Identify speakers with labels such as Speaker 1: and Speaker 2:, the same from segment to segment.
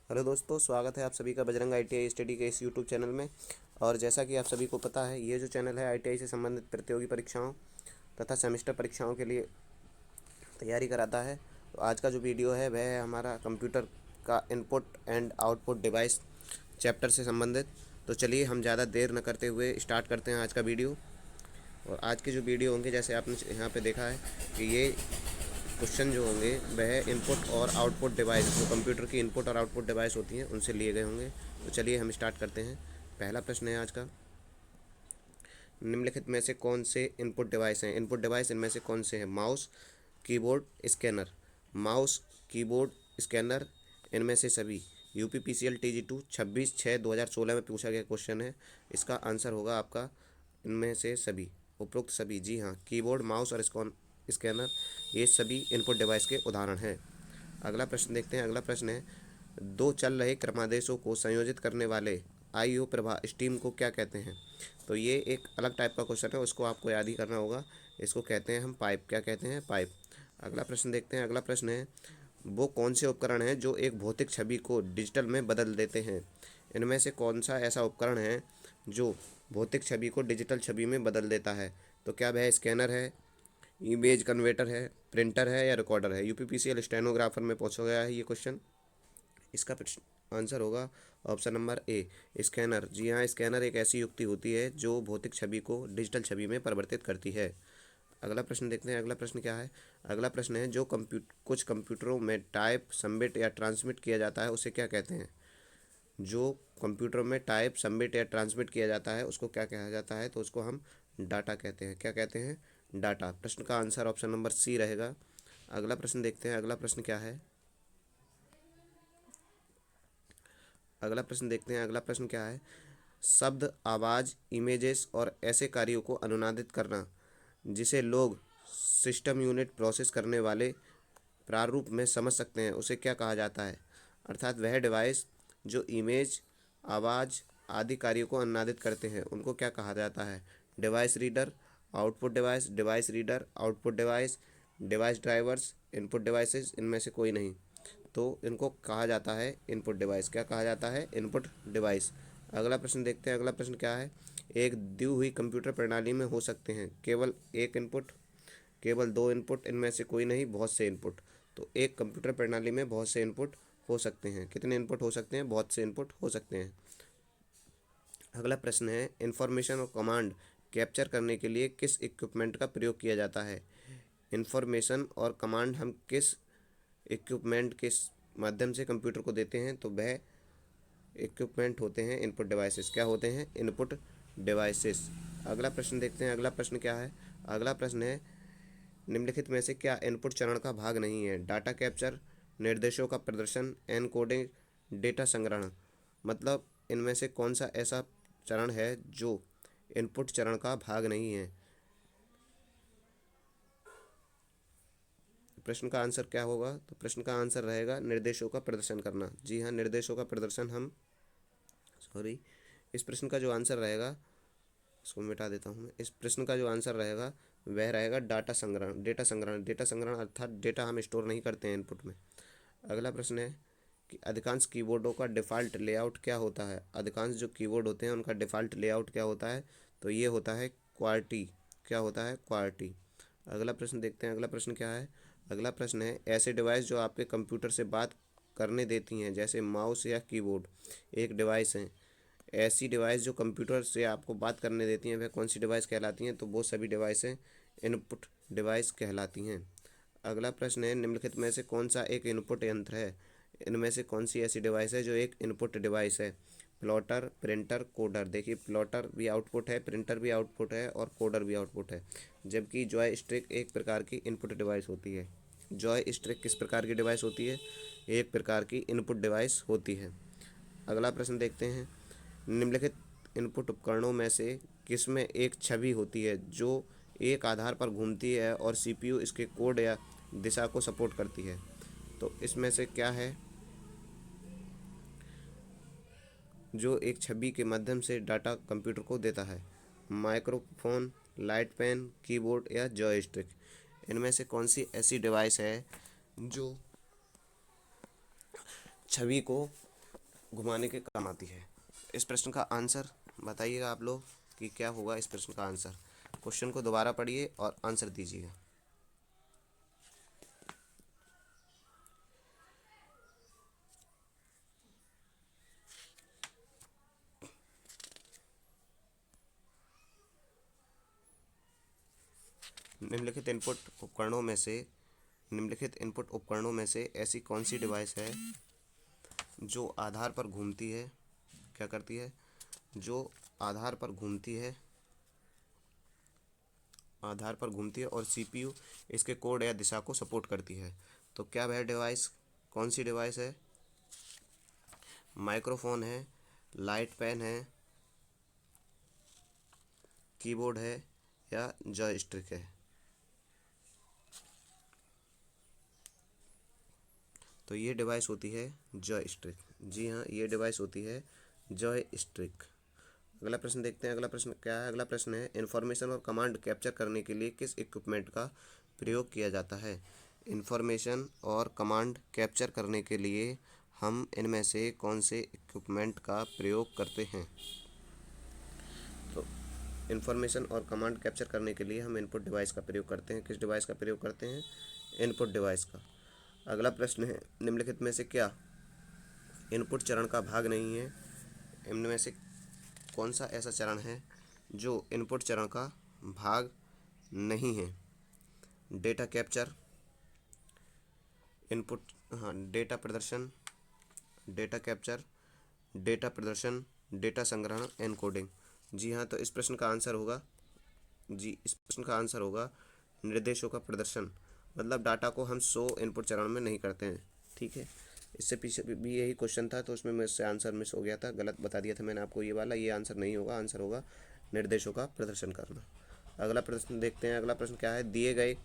Speaker 1: Hello दोस्तों, स्वागत है आप सभी का बजरंग आईटीआई स्टडी के इस यूट्यूब चैनल में। और जैसा कि आप सभी को पता है, ये जो चैनल है आईटीआई से संबंधित प्रतियोगी परीक्षाओं तथा सेमेस्टर परीक्षाओं के लिए तैयारी कराता है। तो आज का जो वीडियो है वह है हमारा कंप्यूटर का input and output device chapter से संबंधित। तो चलिए हम ज़्यादा देर न करते हुए स्टार्ट करते हैं आज का वीडियो। और आज के जो वीडियो होंगे, जैसे आपने यहाँ पे देखा है कि ये क्वेश्चन जो होंगे वह इनपुट और आउटपुट डिवाइस, जो कंप्यूटर की इनपुट और आउटपुट डिवाइस होती हैं, उनसे लिए गए होंगे। तो चलिए हम स्टार्ट करते हैं। पहला प्रश्न है आज का, निम्नलिखित में से कौन से इनपुट डिवाइस हैं। इनपुट डिवाइस इनमें से कौन से हैं? Mouse, keyboard, scanner. Mouse, keyboard, scanner, इनमें से सभी। UPPCL TG2 26/6/2016 में पूछा गया क्वेश्चन है। इसका आंसर होगा आपका इनमें से सभी, उपरोक्त सभी। जी हाँ, कीबोर्ड, माउस और स्कैनर ये सभी इनपुट डिवाइस के उदाहरण हैं। अगला प्रश्न देखते हैं। अगला प्रश्न है, दो चल रहे क्रमादेशों को संयोजित करने वाले IO प्रवाह स्ट्रीम को क्या कहते हैं? तो ये एक अलग टाइप का क्वेश्चन है, उसको आपको याद ही करना होगा। इसको कहते हैं हम पाइप। क्या कहते हैं? पाइप। अगला प्रश्न देखते हैं। अगला प्रश्न है, वो कौन से उपकरण हैं जो एक भौतिक छवि को डिजिटल में बदल देते हैं? इनमें से कौन सा ऐसा उपकरण है जो भौतिक छवि को डिजिटल छवि में बदल देता है? तो क्या वह स्कैनर है, इमेज कन्वर्टर है, प्रिंटर है या रिकॉर्डर है? UPPCL स्टेनोग्राफर में पूछा गया है ये क्वेश्चन। इसका आंसर होगा ऑप्शन नंबर ए, स्कैनर। जी हाँ, स्कैनर एक ऐसी युक्ति होती है जो भौतिक छवि को डिजिटल छवि में परिवर्तित करती है। अगला प्रश्न देखते हैं। अगला प्रश्न क्या है? अगला प्रश्न है, जो कुछ कंप्यूटरों में टाइप, सबमिट या ट्रांसमिट किया जाता है उसे क्या कहते हैं? जो कंप्यूटर में टाइप, सबमिट या ट्रांसमिट किया जाता है उसको क्या कहा जाता है? तो उसको हम डाटा कहते हैं। क्या कहते हैं? डाटा। प्रश्न का आंसर ऑप्शन नंबर सी रहेगा। अगला प्रश्न देखते हैं। अगला प्रश्न क्या है? अगला प्रश्न देखते हैं। अगला प्रश्न क्या है? शब्द, आवाज़, इमेजेस और ऐसे कार्यों को अनुनादित करना जिसे लोग सिस्टम यूनिट प्रोसेस करने वाले प्रारूप में समझ सकते हैं उसे क्या कहा जाता है? अर्थात वह डिवाइस जो इमेज, आवाज़ आदि कार्यों को अनुनादित करते हैं उनको क्या कहा जाता है? Device reader, output device, device reader, output device, device drivers, input devices, इनमें से कोई नहीं। तो इनको कहा जाता है इनपुट डिवाइस। क्या कहा जाता है? Input device. अगला प्रश्न देखते हैं। अगला प्रश्न क्या है? एक दी हुई कंप्यूटर प्रणाली में हो सकते हैं केवल एक इनपुट, केवल दो इनपुट, इनमें से कोई नहीं, बहुत से इनपुट। तो एक कंप्यूटर प्रणाली में बहुत से इनपुट हो सकते हैं। कितने इनपुट हो सकते हैं? बहुत से इनपुट हो सकते हैं। अगला प्रश्न है, इंफॉर्मेशन और कमांड कैप्चर करने के लिए किस इक्विपमेंट का प्रयोग किया जाता है? इंफॉर्मेशन और कमांड हम किस इक्विपमेंट के माध्यम से कंप्यूटर को देते हैं? तो वह इक्विपमेंट होते हैं इनपुट डिवाइसेस। क्या होते हैं? Input devices. अगला प्रश्न देखते हैं। अगला प्रश्न क्या है? अगला प्रश्न है, निम्नलिखित में से क्या इनपुट चरण का भाग नहीं है? डाटा कैप्चर, निर्देशों का प्रदर्शन, एनकोडिंग, डेटा संग्रहण। मतलब इनमें से कौन सा ऐसा चरण है जो इनपुट चरण का भाग नहीं है? प्रश्न का आंसर क्या होगा? तो प्रश्न का आंसर रहेगा निर्देशों का प्रदर्शन करना। जी हाँ, निर्देशों का प्रदर्शन हम, सॉरी, इस प्रश्न का जो आंसर रहेगा, इसको मिटा देता हूँ मैं। इस प्रश्न का जो आंसर रहेगा वह रहेगा डाटा संग्रहण, डेटा संग्रहण। डेटा संग्रहण अर्थात डेटा हम स्टोर नहीं करते हैं इनपुट में। अगला प्रश्न है कि अधिकांश कीबोर्डों का डिफ़ॉल्ट लेआउट क्या होता है? अधिकांश जो कीबोर्ड होते हैं उनका डिफ़ॉल्ट लेआउट क्या होता है? तो ये होता है क्वार्टी। क्या होता है? क्वार्टी। अगला प्रश्न देखते हैं। अगला प्रश्न क्या है? अगला प्रश्न है, ऐसे डिवाइस जो आपके कंप्यूटर से बात करने देती हैं जैसे माउस या कीबोर्ड एक डिवाइस हैं। ऐसी डिवाइस जो कंप्यूटर से आपको बात करने देती हैं वह कौन सी डिवाइस कहलाती हैं? तो वो सभी डिवाइसें इनपुट डिवाइस कहलाती हैं। अगला प्रश्न है, निम्नलिखित में से कौन सा एक इनपुट यंत्र है? इनमें से कौन सी ऐसी डिवाइस है जो एक इनपुट डिवाइस है? Plotter, printer, coder. देखिए, प्लॉटर भी आउटपुट है, प्रिंटर भी आउटपुट है और कोडर भी आउटपुट है। जबकि जॉय स्टिक एक प्रकार की इनपुट डिवाइस होती है। जॉय स्टिक किस प्रकार की डिवाइस होती है? एक प्रकार की इनपुट डिवाइस होती है। अगला प्रश्न देखते हैं, निम्नलिखित इनपुट उपकरणों में से किसमें एक छवि होती है जो एक आधार पर घूमती है और CPU इसके कोड या दिशा को सपोर्ट करती है? तो इसमें से क्या है जो एक छवि के माध्यम से डाटा कंप्यूटर को देता है? माइक्रोफोन, लाइट पेन, कीबोर्ड या जॉयस्टिक। इनमें से कौन सी ऐसी डिवाइस है जो छवि को घुमाने के काम आती है। इस प्रश्न का आंसर बताइएगा आप लोग कि क्या होगा इस प्रश्न का आंसर। क्वेश्चन को दोबारा पढ़िए और आंसर दीजिएगा। निम्नलिखित इनपुट उपकरणों में से ऐसी कौन सी डिवाइस है जो आधार पर घूमती है, क्या करती है, जो आधार पर घूमती है और सीपीयू इसके कोड या दिशा को सपोर्ट करती है। तो क्या वह डिवाइस कौन सी डिवाइस है? माइक्रोफोन है, लाइट पेन है, कीबोर्ड है या जॉयस्टिक है? तो ये डिवाइस होती है जॉयस्टिक। जी हाँ, ये डिवाइस होती है जॉयस्टिक। अगला प्रश्न देखते हैं। अगला प्रश्न क्या है? अगला प्रश्न है इंफॉर्मेशन और कमांड कैप्चर करने के लिए किस इक्विपमेंट का प्रयोग किया जाता है? इंफॉर्मेशन और कमांड कैप्चर करने के लिए हम इनमें से कौन से इक्विपमेंट का प्रयोग करते हैं? तो इंफॉर्मेशन और कमांड कैप्चर करने के लिए हम इनपुट डिवाइस का प्रयोग करते हैं। किस डिवाइस का प्रयोग करते हैं? इनपुट डिवाइस का। अगला प्रश्न है निम्नलिखित में से क्या इनपुट चरण का भाग नहीं है? इनमें से कौन सा ऐसा चरण है जो इनपुट चरण का भाग नहीं है? डेटा कैप्चर, इनपुट, हाँ, डेटा प्रदर्शन, डेटा कैप्चर, डेटा प्रदर्शन, डेटा संग्रहण, एनकोडिंग। जी हाँ, तो इस प्रश्न का आंसर होगा निर्देशों का प्रदर्शन। मतलब डाटा को हम 100 इनपुट चरण में नहीं करते हैं। ठीक है, इससे पीछे भी यही क्वेश्चन था, तो उसमें मुझसे आंसर मिस हो गया था, गलत बता दिया था मैंने आपको। ये वाला ये आंसर नहीं होगा, आंसर होगा निर्देशों का प्रदर्शन करना। अगला प्रश्न देखते हैं। अगला प्रश्न क्या है? दिए गए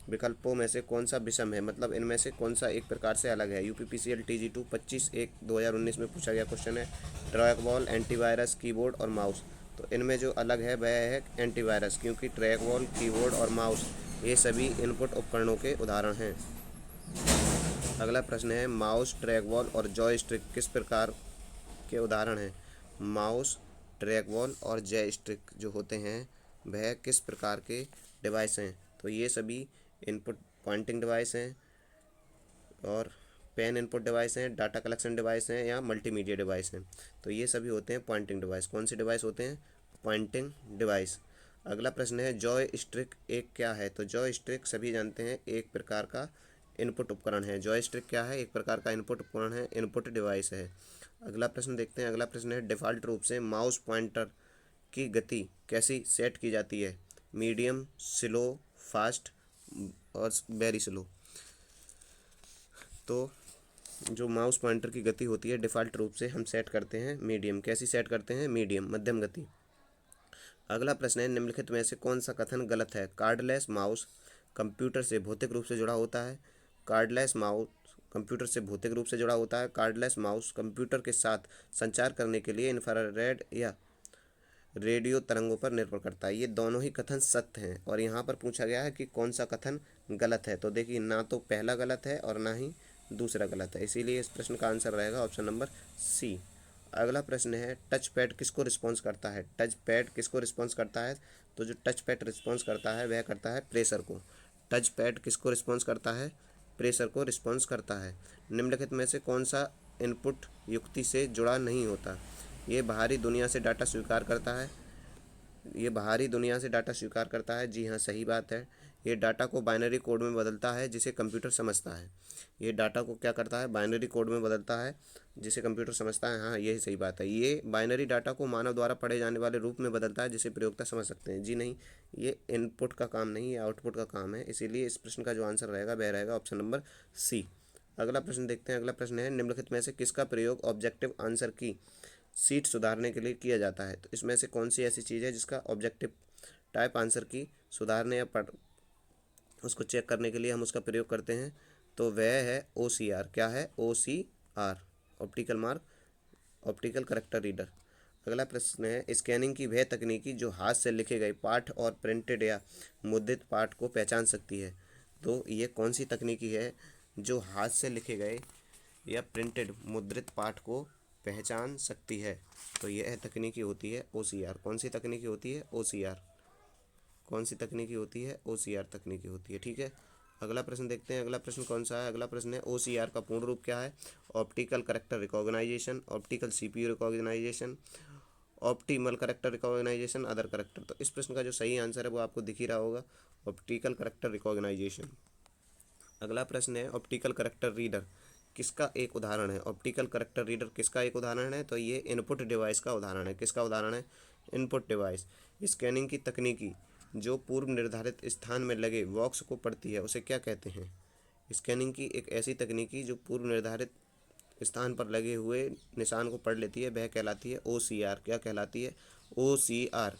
Speaker 1: विकल्पों में से कौन सा विषम है? मतलब इनमें से कौन सा एक प्रकार से अलग है? यूपीपीसीएल TG2 25/1/2019 में पूछा गया क्वेश्चन है। ट्रैक वॉल, एंटीवायरस, कीबोर्ड और माउस। तो इनमें जो अलग है वह है एंटीवायरस, क्योंकि ट्रैक वॉल, कीबोर्ड और माउस ये सभी इनपुट उपकरणों के उदाहरण हैं। अगला प्रश्न है माउस, ट्रैक वॉल और जॉयस्टिक किस प्रकार के उदाहरण हैं? माउस, ट्रैक वॉल और जॉयस्टिक जो होते हैं वह किस प्रकार के डिवाइस हैं? तो ये सभी इनपुट पॉइंटिंग डिवाइस हैं और पेन इनपुट डिवाइस हैं, डाटा कलेक्शन डिवाइस हैं या मल्टीमीडिया डिवाइस हैं। तो ये सभी होते हैं पॉइंटिंग डिवाइस। कौन से डिवाइस होते हैं? Pointing device. अगला प्रश्न है जॉयस्टिक एक क्या है? तो जॉयस्टिक सभी जानते हैं एक प्रकार का इनपुट उपकरण है। जॉयस्टिक क्या है? एक प्रकार का इनपुट उपकरण है, इनपुट डिवाइस है। अगला प्रश्न देखते हैं। अगला प्रश्न है डिफ़ॉल्ट रूप से माउस पॉइंटर की गति कैसी सेट की जाती है? मीडियम, स्लो, फास्ट और वेरी स्लो। तो जो माउस पॉइंटर की गति होती है डिफ़ॉल्ट रूप से हम सेट करते हैं मीडियम। कैसी सेट करते हैं? मीडियम, मध्यम गति। अगला प्रश्न है निम्नलिखित में से कौन सा कथन गलत है? कार्डलेस माउस कंप्यूटर से भौतिक रूप से जुड़ा होता है। कार्डलेस माउस कंप्यूटर से भौतिक रूप से जुड़ा होता है। कार्डलेस माउस कंप्यूटर के साथ संचार करने के लिए इंफ्रारेड या रेडियो तरंगों पर निर्भर करता है। ये दोनों ही कथन सत्य हैं और यहाँ पर पूछा गया है कि कौन सा कथन गलत है। तो देखिए, ना तो पहला गलत है और ना ही दूसरा गलत है, इसीलिए इस प्रश्न का आंसर रहेगा ऑप्शन नंबर सी। अगला प्रश्न है टच पैड किसको रिस्पॉन्स करता है? टच पैड किसको रिस्पॉन्स करता है? तो जो टच पैड रिस्पॉन्स करता है वह करता है प्रेशर को। टच पैड किसको रिस्पॉन्स करता है? प्रेशर को रिस्पॉन्स करता है। निम्नलिखित में से कौन सा इनपुट युक्ति से जुड़ा नहीं होता? ये बाहरी दुनिया से डाटा स्वीकार करता है। ये बाहरी दुनिया से डाटा स्वीकार करता है। जी हाँ, सही बात है। ये डाटा को बाइनरी कोड में बदलता है जिसे कंप्यूटर समझता है। ये डाटा को क्या करता है? बाइनरी कोड में बदलता है जिसे कंप्यूटर समझता है। हाँ, यही सही बात है। ये बाइनरी डाटा को मानव द्वारा पढ़े जाने वाले रूप में बदलता है जिसे प्रयोक्ता समझ सकते हैं। जी नहीं, ये इनपुट का काम नहीं, ये आउटपुट का काम है। इसीलिए इस प्रश्न का जो आंसर रहेगा वह रहेगा ऑप्शन नंबर सी। अगला प्रश्न देखते हैं। अगला प्रश्न है निम्नलिखित में से किसका प्रयोग ऑब्जेक्टिव आंसर की सीट सुधारने के लिए किया जाता है? तो इसमें से कौन सी ऐसी चीज़ है जिसका ऑब्जेक्टिव टाइप आंसर की सुधारने या पढ़ उसको चेक करने के लिए हम उसका प्रयोग करते हैं? तो वह है OCR। क्या है? OCR, optical character reader. अगला प्रश्न है स्कैनिंग की वह तकनीकी जो हाथ से लिखे गए पाठ और प्रिंटेड या मुद्रित पाठ को पहचान सकती है। तो ये कौन सी तकनीकी है जो हाथ से लिखे गए या प्रिंटेड मुद्रित पाठ को पहचान सकती है। तो यह तकनीकी होती है OCR। कौन सी तकनीकी होती है? OCR। कौन सी तकनीकी होती है? OCR तकनीकी होती है। ठीक है, अगला प्रश्न देखते हैं। अगला प्रश्न कौन सा है? अगला प्रश्न है OCR का पूर्ण रूप क्या है? Optical character recognition, optical CPU recognition, optimal character recognition, other character. तो इस प्रश्न का जो सही आंसर है वो आपको दिख ही रहा होगा, ऑप्टिकल करेक्टर रिकॉग्नाइजेशन। अगला प्रश्न है ऑप्टिकल करेक्टर रीडर किसका एक उदाहरण है? ऑप्टिकल करेक्टर रीडर किसका एक उदाहरण है? तो ये इनपुट डिवाइस का उदाहरण है। किसका उदाहरण है? Input device. स्कैनिंग की तकनीकी जो पूर्व निर्धारित स्थान में लगे बॉक्स को पढ़ती है उसे क्या कहते हैं? स्कैनिंग की एक ऐसी तकनीकी जो पूर्व निर्धारित स्थान पर लगे हुए निशान को पढ़ लेती है वह कहलाती है OCR। क्या कहलाती है? OCR।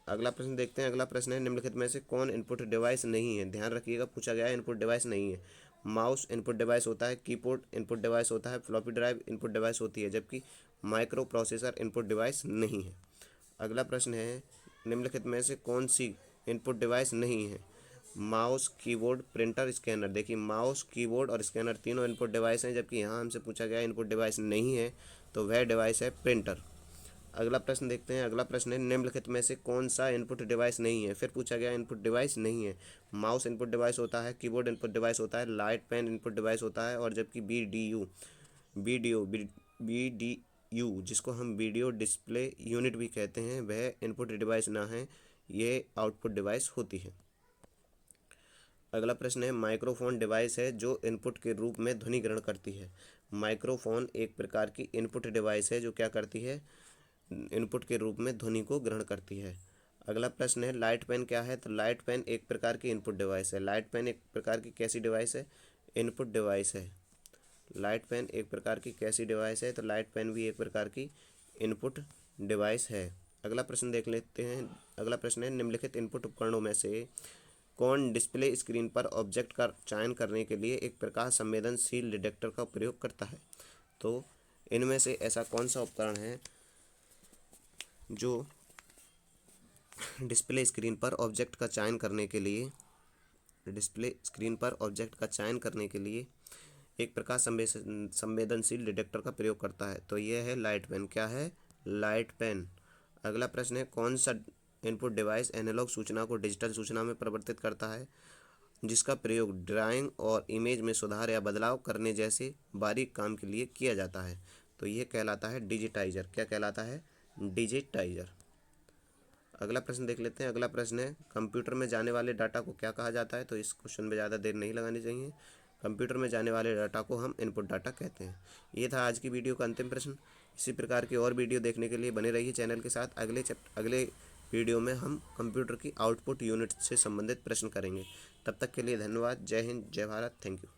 Speaker 1: अगला प्रश्न देखते हैं। अगला प्रश्न है निम्नलिखित में से कौन इनपुट डिवाइस नहीं है? ध्यान रखिएगा, पूछा गया है इनपुट डिवाइस नहीं है। माउस इनपुट डिवाइस होता है, कीबोर्ड इनपुट डिवाइस होता है, फ्लॉपी ड्राइव इनपुट डिवाइस होती है, जबकि माइक्रो प्रोसेसर इनपुट डिवाइस नहीं है। अगला प्रश्न है निम्नलिखित में से कौन सी इनपुट डिवाइस नहीं है? Mouse, keyboard, printer, scanner. देखिए माउस, कीबोर्ड और स्कैनर तीनों इनपुट डिवाइस हैं, जबकि यहाँ हमसे पूछा गया इनपुट डिवाइस नहीं है, तो वह डिवाइस है प्रिंटर। अगला प्रश्न देखते हैं। अगला प्रश्न है निम्नलिखित में से कौन सा इनपुट डिवाइस नहीं है? फिर पूछा गया इनपुट डिवाइस नहीं है। माउस इनपुट डिवाइस होता है, कीबोर्ड इनपुट डिवाइस होता है, लाइट पेन इनपुट डिवाइस होता है, और जबकि BDU जिसको हम वीडियो डिस्प्ले यूनिट भी कहते हैं वह इनपुट डिवाइस ना है, ये आउटपुट डिवाइस होती है। अगला प्रश्न है माइक्रोफोन डिवाइस है जो इनपुट के रूप में ध्वनि ग्रहण करती है। माइक्रोफोन एक प्रकार की इनपुट डिवाइस है जो क्या करती है? इनपुट के रूप में ध्वनि को ग्रहण करती है। अगला प्रश्न है लाइट पेन क्या है? तो लाइट पेन एक प्रकार की इनपुट डिवाइस है। लाइट पेन एक प्रकार की कैसी डिवाइस है? इनपुट डिवाइस है। लाइट पेन एक प्रकार की कैसी डिवाइस है? तो लाइट पेन भी एक प्रकार की इनपुट डिवाइस है। अगला प्रश्न देख लेते हैं। अगला प्रश्न है निम्नलिखित इनपुट उपकरणों में से कौन डिस्प्ले स्क्रीन पर ऑब्जेक्ट का चयन करने के लिए एक प्रकाश संवेदनशील डिटेक्टर का प्रयोग करता है? तो इनमें से ऐसा कौन सा उपकरण है जो डिस्प्ले स्क्रीन पर ऑब्जेक्ट का चयन करने के लिए एक प्रकाश संवेदनशील डिटेक्टर का प्रयोग करता है? तो यह है लाइट पेन। क्या है? Light pen. अगला प्रश्न है कौन सा इनपुट डिवाइस एनालॉग सूचना को डिजिटल सूचना में परिवर्तित करता है, जिसका प्रयोग ड्राइंग और इमेज में सुधार या बदलाव करने जैसे बारीक काम के लिए किया जाता है? तो यह कहलाता है डिजिटाइजर। क्या कहलाता है? डिजिटाइजर। अगला प्रश्न देख लेते हैं। अगला प्रश्न है कंप्यूटर में जाने वाले डाटा को क्या कहा जाता है? तो इस क्वेश्चन में ज़्यादा देर नहीं लगानी चाहिए। कंप्यूटर में जाने वाले डाटा को हम इनपुट डाटा कहते हैं। ये था आज की वीडियो का अंतिम प्रश्न। इसी प्रकार की और वीडियो देखने के लिए बने रहिए चैनल के साथ। अगले वीडियो में हम कंप्यूटर की आउटपुट यूनिट से संबंधित प्रश्न करेंगे। तब तक के लिए धन्यवाद। जय हिंद, जय भारत। Thank you.